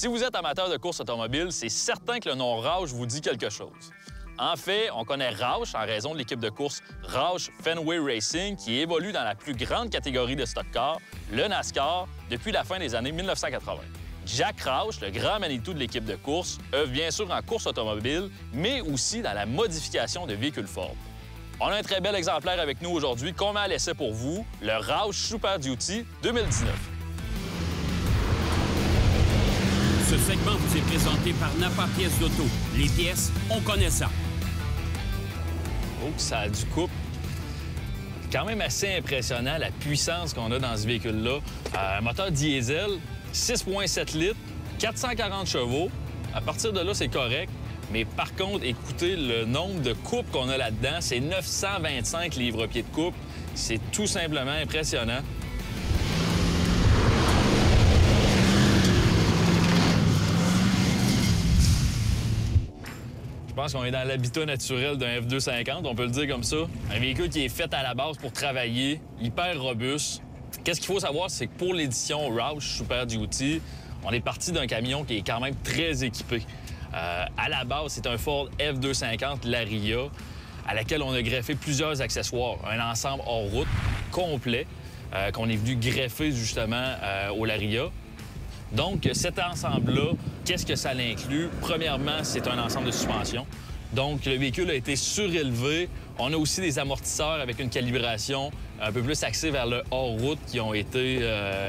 Si vous êtes amateur de course automobile, c'est certain que le nom Roush vous dit quelque chose. En fait, on connaît Roush en raison de l'équipe de course Roush Fenway Racing qui évolue dans la plus grande catégorie de stock car, le NASCAR, depuis la fin des années 1980. Jack Roush, le grand Manitou de l'équipe de course, œuvre bien sûr en course automobile, mais aussi dans la modification de véhicules Ford. On a un très bel exemplaire avec nous aujourd'hui qu'on m'a laissé pour vous, le Roush Super Duty 2019. Ce segment vous est présenté par Napa Pièces d'Auto. Les pièces, on connaît ça. Oh, ça a du couple. C'est quand même assez impressionnant la puissance qu'on a dans ce véhicule-là. Un moteur diesel, 6,7 litres, 440 chevaux. À partir de là, c'est correct. Mais par contre, écoutez, le nombre de coupes qu'on a là-dedans, c'est 925 livres-pieds de coupe. C'est tout simplement impressionnant. Je pense qu'on est dans l'habitat naturel d'un F250, on peut le dire comme ça. Un véhicule qui est fait à la base pour travailler, hyper robuste. Qu'est-ce qu'il faut savoir, c'est que pour l'édition Roush Super Duty, on est parti d'un camion qui est quand même très équipé. À la base, c'est un Ford F250 Laria à laquelle on a greffé plusieurs accessoires. Un ensemble hors route complet qu'on est venu greffer justement au Laria. Donc, cet ensemble-là, qu'est-ce que ça l'inclut? Premièrement, c'est un ensemble de suspension. Donc, le véhicule a été surélevé. On a aussi des amortisseurs avec une calibration un peu plus axée vers le hors-route qui ont été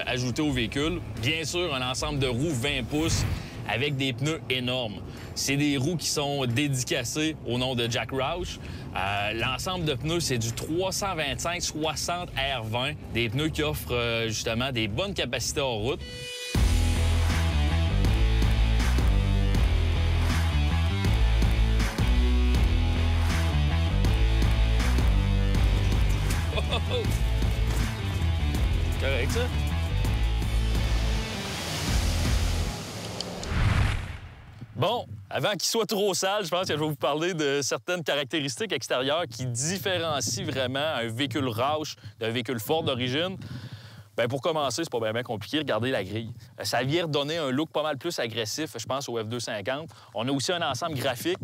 ajoutés au véhicule. Bien sûr, un ensemble de roues 20 pouces avec des pneus énormes. C'est des roues qui sont dédicacées au nom de Jack Roush. L'ensemble de pneus, c'est du 325-60 R20, des pneus qui offrent justement des bonnes capacités hors route. Correct, ça? Bon, avant qu'il soit trop sale, je pense que je vais vous parler de certaines caractéristiques extérieures qui différencient vraiment un véhicule Roush d'un véhicule Ford d'origine. Bien, pour commencer, c'est pas bien compliqué. Regardez la grille. Ça vient redonner un look pas mal plus agressif, je pense, au F250. On a aussi un ensemble graphique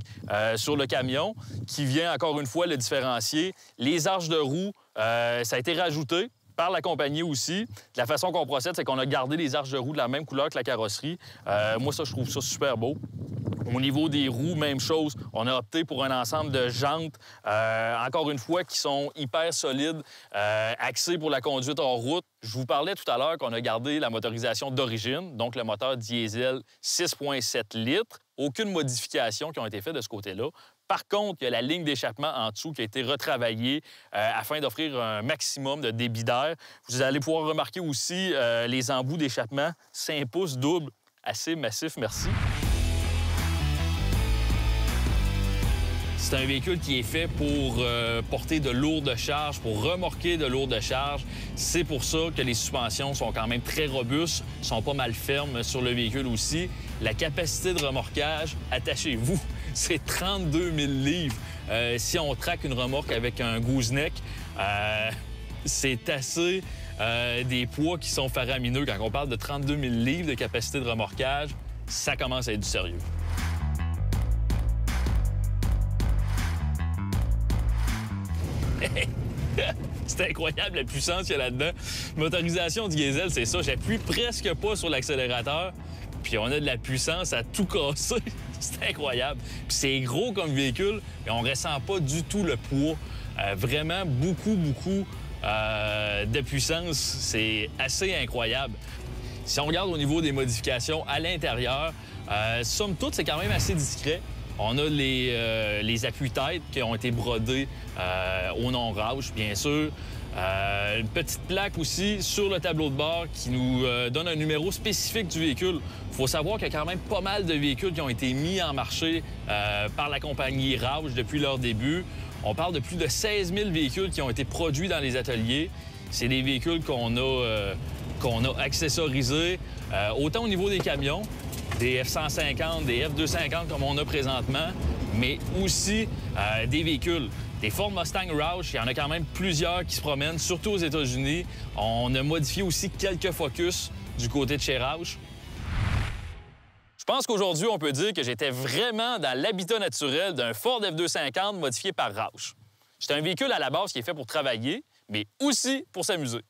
sur le camion qui vient, encore une fois, le différencier. Les arches de roue, ça a été rajouté par la compagnie aussi. De la façon qu'on procède, c'est qu'on a gardé les arches de roue de la même couleur que la carrosserie. Moi, ça, je trouve ça super beau. Au niveau des roues, même chose. On a opté pour un ensemble de jantes, encore une fois, qui sont hyper solides, axées pour la conduite hors route. Je vous parlais tout à l'heure qu'on a gardé la motorisation d'origine, donc le moteur diesel 6,7 litres. Aucune modification qui a été faite de ce côté-là. Par contre, il y a la ligne d'échappement en dessous qui a été retravaillée afin d'offrir un maximum de débit d'air. Vous allez pouvoir remarquer aussi les embouts d'échappement 5 pouces double, assez massif, merci. C'est un véhicule qui est fait pour porter de lourdes charges, pour remorquer de lourdes charges. C'est pour ça que les suspensions sont quand même très robustes, sont pas mal fermes sur le véhicule aussi. La capacité de remorquage, attachez-vous, c'est 32 000 livres. Si on traque une remorque avec un gooseneck, c'est assez des poids qui sont faramineux. Quand on parle de 32 000 livres de capacité de remorquage, ça commence à être du sérieux. C'est incroyable la puissance qu'il y a là-dedans. Motorisation diesel, c'est ça. J'appuie presque pas sur l'accélérateur, puis on a de la puissance à tout casser. C'est incroyable. Puis c'est gros comme véhicule, mais on ressent pas du tout le poids. Vraiment beaucoup de puissance. C'est assez incroyable. Si on regarde au niveau des modifications à l'intérieur, somme toute, c'est quand même assez discret. On a les appuis-têtes qui ont été brodés au nom Roush, bien sûr. Une petite plaque aussi sur le tableau de bord qui nous donne un numéro spécifique du véhicule. Il faut savoir qu'il y a quand même pas mal de véhicules qui ont été mis en marché par la compagnie Roush depuis leur début. On parle de plus de 16 000 véhicules qui ont été produits dans les ateliers. C'est des véhicules qu'on a accessorisés, autant au niveau des camions, des F-150, des F-250 comme on a présentement, mais aussi des véhicules. Des Ford Mustang Roush, il y en a quand même plusieurs qui se promènent, surtout aux États-Unis. On a modifié aussi quelques Focus du côté de chez Roush. Je pense qu'aujourd'hui, on peut dire que j'étais vraiment dans l'habitat naturel d'un Ford F250 modifié par Roush. C'est un véhicule à la base qui est fait pour travailler, mais aussi pour s'amuser.